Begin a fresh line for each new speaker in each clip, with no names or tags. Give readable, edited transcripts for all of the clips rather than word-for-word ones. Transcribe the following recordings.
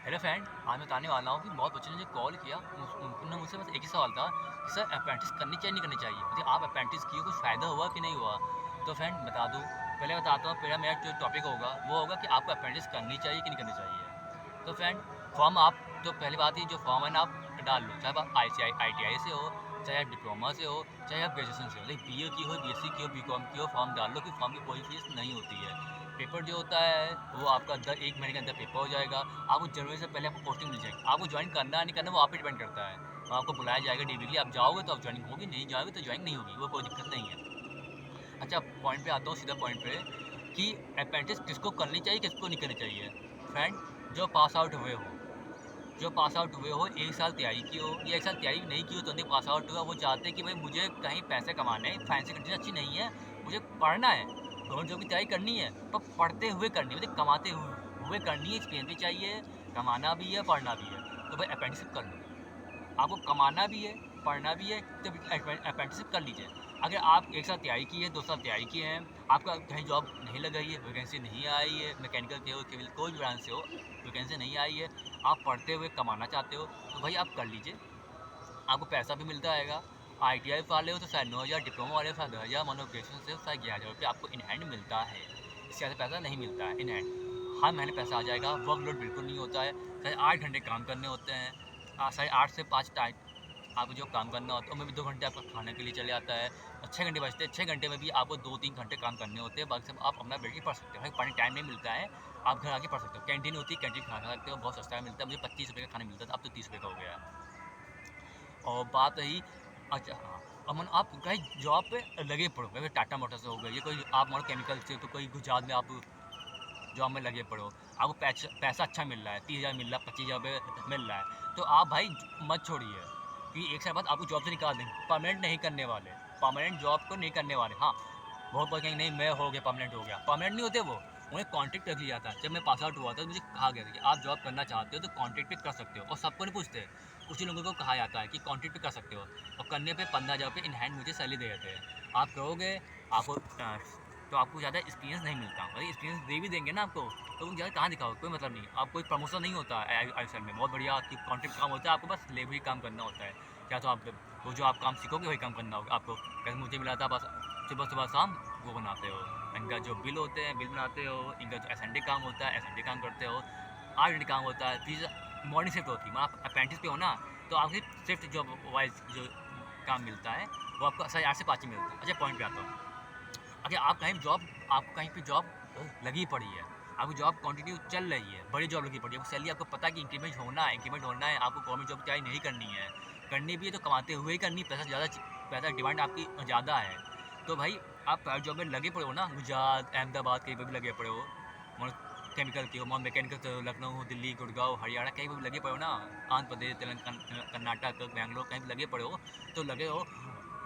Hello friend, आज मैं बताने वाला हूँ कि बहुत बच्चों ने मुझे कॉल किया। उन्होंने मुझसे बस एक ही सवाल था कि सर अप्रेंटिस करनी चाहिए नहीं करनी चाहिए। मतलब आप अप्रेंटिस किए कुछ फ़ायदा हुआ कि नहीं हुआ? तो फ्रेंड बता दूँ, पहले बताता हूँ, पहला मेरा जो टॉपिक होगा वो होगा कि आपको अप्रेंटिस करनी चाहिए कि नहीं करनी चाहिए। तो फ्रेंड फॉर्म आप तो पहली बात ही जो फॉर्म है ना आप डाल लो, चाहे आप ITI से हो, चाहे आप डिप्लोमा से हो, चाहे आप ग्रेजुएशन से हो, लाइक BA की हो, BSc की हो, BCom की हो, फॉर्म डाल लो कि फॉर्म की कोई फीस नहीं होती है। पेपर जो होता है वो आपका 1 महीने के अंदर पेपर हो जाएगा। आपको जनवरी से पहले आपको पोस्टिंग मिल जाएगी। आपको ज्वाइन करना है नहीं करना वो आप पे डिपेंड करता है। आपको बुलाया जाएगा डीवी के लिए, आप जाओगे तो आप ज्वाइनिंग होगी, नहीं जाओगे तो ज्वाइनिंग नहीं होगी, वो कोई दिक्कत नहीं है। अच्छा, पॉइंट पे आता हूँ, सीधा पॉइंट पे कि अप्रेंटिस किसको करनी चाहिए किसको नहीं करनी चाहिए। फ्रेंड, जो पास आउट हुए हो, जो पास आउट हुए हो, 1 साल तैयारी की हो या 1 साल तैयारी नहीं की हो तो नहीं पास आउट हुआ, वो चाहते हैं कि भाई मुझे कहीं पैसे कमाने हैं, फाइनेंशियल कंडीशन अच्छी नहीं है, मुझे पढ़ना है, गवर्नमेंट जॉब की तैयारी करनी है, पर पढ़ते हुए करनी है, मतलब कमाते हुए करनी है, एक्सपीरियंस भी चाहिए, कमाना भी है, पढ़ना भी है। तो भाई अप्रेंटिसशिप कर लो। आपको कमाना भी है, पढ़ना भी है, तो अप्रेंटिसशिप कर लीजिए। अगर आप 1 साल तैयारी की है, 2 साल तैयारी किए हैं, आपका कहीं जॉब नहीं लग रही है, वैकेंसी नहीं आई है, मैकेनिकल के हो, सिविल कोई भी ब्रांच से हो, वैकेंसी नहीं आई है, आप पढ़ते हुए कमाना चाहते हो, तो भाई आप कर लीजिए। आपको पैसा भी मिलता रहेगा। ITI वाले हो तो शायद 9,000, डिप्लोमा वाले हो शायद 10,000, मानो ग्रेजुएशन से शायद 11,000 रुपये आपको इन हैंड मिलता है। इससे ज़्यादा पैसा नहीं मिलता है इन हैंड। हर महीने पैसा आ जाएगा, वर्कलोड बिल्कुल नहीं होता है। साढ़े 8 घंटे काम करने होते हैं। साढ़े 8 से 5 टाइम आपको जो काम करना होता है उनमें भी 2 घंटे आपका खाने के लिए चले जाता है और 6 घंटे बचते हैं। 6 घंटे में भी आपको 2-3 घंटे काम करने होते हैं, बाकी सब आप अपना बैठ के पढ़ सकते हो। भाई पढ़ने टाइम नहीं मिलता है, आप घर आके पढ़ सकते हो। कैंटीन होती है, कैंटीन खाना खा सकते हो, बहुत सस्ता मिलता है। मुझे 25 रुपये का खाना मिलता था, अब तो 30 रुपये का हो गया है। और बात रही, अच्छा हाँ, अब मानो आप कहीं जॉब पे लगे पड़ो, जैसे टाटा मोटर्स हो गई, ये कोई आप मानो केमिकल से, तो कोई गुजरात में आप जॉब में लगे पड़ो, आपको पैसा अच्छा मिल रहा है, 30,000 मिल रहा है, 25,000 रुपये मिल रहा है, तो आप भाई मत छोड़िए कि 1 साल बाद आपको जॉब से निकाल देंगे। परमानेंट नहीं करने वाले, परमानेंट जॉब को नहीं करने वाले। हाँ, बहुत बार कहेंगे नहीं मैं हो गया, परमानेंट हो गया, परमानेंट नहीं होते वो, उन्हें कॉन्ट्रैक्ट रख लिया था। जब मैं पास आउट हुआ था तो मुझे कहा गया था कि आप जॉब करना चाहते हो तो कॉन्ट्रैक्ट पे कर सकते हो, और सबको नहीं पूछते, कुछ ही लोगों को कहा जाता है कि कॉन्ट्रैक्ट पे कर सकते हो, और करने पे 15,000 रुपये इन हैंड मुझे सैलरी दे देते हैं। आप करोगे, आपको तो आपको ज़्यादा एक्सपीरियंस नहीं मिलता। अरे एक्सपीरियंस दे भी देंगे ना आपको, तो ज़्यादा कहाँ दिखाओगे, कोई मतलब नहीं। आप कोई प्रमोशन नहीं होता है ISL में, बहुत बढ़िया आपकी कॉन्ट्रैक्ट काम होता है, आपको बस लेबर ही काम करना होता है। या तो आप वो जो आप काम सीखोगे वही काम करना होगा आपको। जैसे मुझे मिला था, बस सुबह-सुबह शाम वो बनाते हो, इनका जो बिल होते हैं बिल बनाते हो, इनका जो S&D काम होता है S&D काम करते हो, 8 घंटे काम होता है, फिर मॉर्निंग शिफ्ट होती है। मतलब आप अप्रेंटिस पे हो ना, तो आपकी शिफ्ट जो वाइज़ जो काम मिलता है वो आपको साढ़े 8 से 5 ही मिलता है। अच्छा, पॉइंट पे आता हूँ। अगर आपको कहीं पे जॉब लगी पड़ी है, आपकी जॉब कंटिन्यू चल रही है, बड़ी जॉब लगी पड़ी है, सैलरी आपको पता है कि इंक्रीमेंट होना है, आपको गवर्नमेंट जॉब की तैयारी नहीं करनी है, करनी भी है तो कमाते हुए ही करनी है, पैसा डिमांड आपकी ज़्यादा है, तो भाई आप प्राइवेट जॉब में लगे पड़े हो ना, गुजरात, अहमदाबाद कहीं पर भी लगे पड़े हो, केमिकल के हो, मैकेनिकल से हो, लखनऊ, दिल्ली, गुड़गांव, हरियाणा कहीं पर भी लगे पड़े हो ना, आंध्र प्रदेश, तेलंगाना, कर्नाटक, बैंगलोर कहीं भी लगे पड़े हो, तो लगे हो,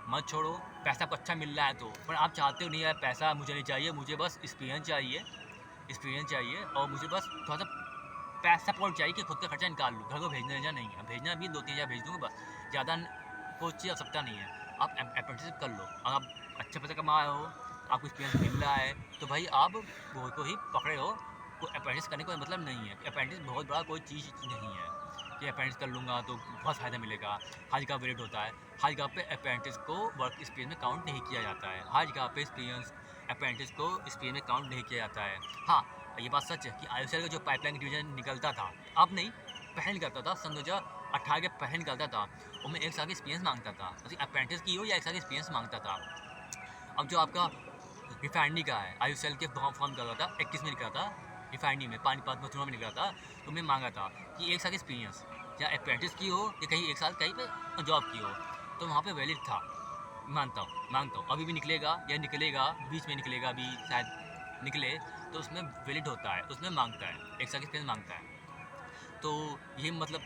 मत छोड़ो। पैसा आपको अच्छा मिल रहा है तो, पर आप चाहते हो नहीं यार पैसा मुझे नहीं चाहिए, मुझे बस एक्सपीरियंस चाहिए और मुझे बस थोड़ा सा पैसा सपोर्ट चाहिए कि खुद का खर्चा निकाल लूँ, घर को भेजना नहीं है, भेजना भी 2-3 हज़ार भेज दूँगा बस, ज़्यादा कोई चीज़ आवश्यकता नहीं है। आप अप्रेंटिसशिप कर लो, अगर आप अच्छा पैसा कमा रहे हो, आपको एक्सपीरियंस मिल रहा है, तो भाई आप वो को ही पकड़े हो। कोई अप्रेंटिस करने का कोई मतलब नहीं है, अप्रेंटिस बहुत बड़ा कोई चीज़ नहीं है कि अप्रेंटिस कर लूँगा तो बहुत फ़ायदा मिलेगा। हर जगह वेट होता है, हर जगह पे अप्रेंटिस को वर्क एक्सपीरियंस में काउंट नहीं किया जाता है, हर जगह पे अप्रेंटिस को एक्सपीरियंस में काउंट नहीं किया जाता है। हाँ, ये बात सच है कि IOCL का जो पाइपलाइन डिवीजन निकलता था, अब नहीं, पहले निकलता था, सन 2018 के पहले निकलता था, उसमें 1 साल का एक्सपीरियंस मांगता था, अप्रेंटिस की हो या 1 साल का एक्सपीरियंस मांगता था। अब जो आपका रिफाइनरी का है, IOCL के फॉर्म कर रहा था, 21 में निकला था, रिफाइनरी में पानीपत मथुरा में निकला था, तो मैं मांगा था कि 1 साल का एक्सपीरियंस या अप्रेंटिस की हो या कहीं 1 साल कहीं पे जॉब की हो, तो वहाँ पे वैलिड था। मानता हूँ अभी भी निकलेगा या निकलेगा, बीच में निकलेगा, अभी शायद निकले, तो उसमें वैलिड होता है, उसमें मांगता है, 1 साल का एक्सपीरियंस मांगता है। तो ये मतलब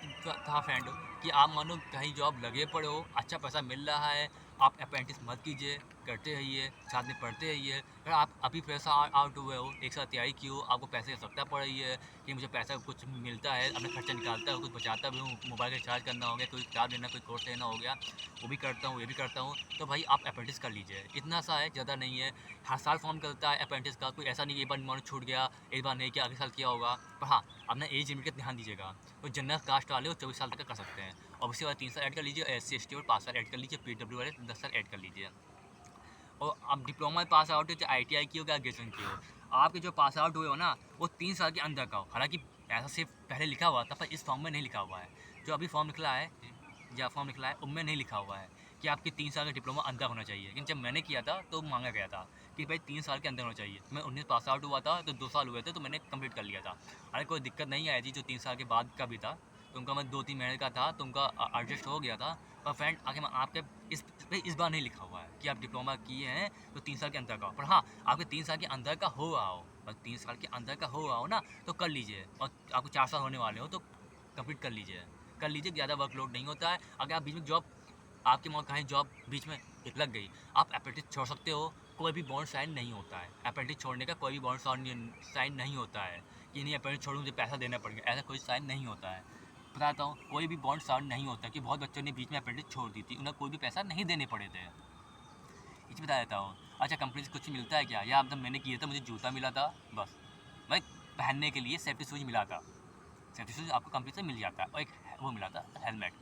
था फ्रेंड कि आप मानो कहीं जॉब लगे पड़े हो, अच्छा पैसा मिल रहा है, आप अप्रेंटिस मत कीजिए, करते रहिए, साथ में पढ़ते रहिए, अगर आप अभी पैसा आउट हुए हो, एक साथ तैयारी की हो, आपको पैसे की आवश्यकता पड़ रही है कि मुझे पैसा कुछ मिलता है, अपना खर्चा निकालता हूँ, कुछ बचाता भी हूँ, मोबाइल का रिचार्ज करना हो गया, कोई किताब लेना, कोई कोर्स लेना हो गया, वो भी करता हूँ, ये भी करता हूँ, तो भाई आप अप्रेंटिस कर लीजिए। इतना सा है, ज़्यादा नहीं है। हर साल फॉर्म करता है अप्रेंटिस का, कोई ऐसा नहीं कि एक बार मान लो छूट गया, एक बार नहीं किया, अगले साल किया होगा। पर हाँ, अपना एज लिमिट का ध्यान दीजिएगा। तो जनरल कास्ट वाले वो 24 साल तक का कर सकते हैं, और उसके बाद 3 साल ऐड कर लीजिए, SC ST और 5 साल ऐड कर लीजिए, PW वाले 10 साल ऐड कर लीजिए। और अब डिप्लोमा में पास आउट हो, चाहे ITI की हो, या ग्रेजुएशन की हो, आपके जो पास आउट हुए हो ना, वो 3 साल के अंदर का हो। हालांकि ऐसा सिर्फ पहले लिखा हुआ था, पर इस फॉर्म में नहीं लिखा हुआ है। जो अभी फॉर्म निकला है, या फॉर्म निकला है, उनमें नहीं लिखा हुआ है कि आपके 3 साल का डिप्लोमा अंदर होना चाहिए। लेकिन जब मैंने किया था तो मांगा गया था कि भाई 3 साल के अंदर होना चाहिए। मैं 19 पास आउट हुआ था, तो 2 साल हुए थे, तो मैंने कंप्लीट कर लिया था। अरे कोई दिक्कत नहीं आई थी, जो 3 साल के बाद का भी था, तो उनका मैं 2-3 महीने का था, तो उनका एडजस्ट हो गया था। पर फ्रेंड आगे आपके इस बार नहीं लिखा हुआ है कि आप डिप्लोमा किए हैं तो 3 साल के अंदर का हो। पर हाँ, आपके 3 साल के अंदर का हो रहा हो, बस 3 साल के अंदर का हो रहा हो ना, तो कर लीजिए। और आपको 4 साल होने वाले हो तो कंप्लीट कर लीजिए। ज़्यादा वर्कलोड नहीं होता है। अगर आप बीच में जॉब, आपके मौत कहीं जॉब बीच में लग गई, आप अप्रेंटिस छोड़ सकते हो। कोई भी बॉन्ड साइन नहीं होता है, अप्रेंटिस छोड़ने का कोई भी बॉन्ड साइन नहीं होता है कि नहीं अप्रेंटिस छोड़ूँ मुझे पैसा देना पड़ेगा, ऐसा कोई साइन नहीं होता है। बताता हूँ, कोई भी बॉन्ड साइन नहीं होता, कि बहुत बच्चों ने बीच में अप्रेंटिस छोड़ दी थी, उन्हें कोई भी पैसा नहीं देने पड़े थे। ये बता देता हूँ। अच्छा, कंपनी से कुछ मिलता है क्या? या अब जब मैंने किया था मुझे जूता मिला था बस, भाई पहनने के लिए सेफ्टी शूज़ मिला था। सेफ्टी शूज़ आपको कंपनी से मिल जाता है, और एक वो मिला था हेलमेट।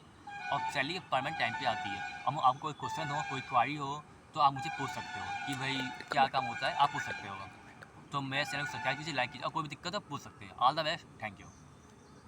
और सैलरी परमानेंट टाइम पे आती है। अब आपको कोई क्वेश्चन हो, कोई क्वारी हो, तो आप मुझे पूछ सकते हो कि भाई क्या काम होता है, आप पूछ सकते हो। तो मेरे चैनल को सब्सक्राइब कीजिए, लाइक कीजिए, और कोई भी दिक्कत हो पूछ सकते हैं। All the best, thank you.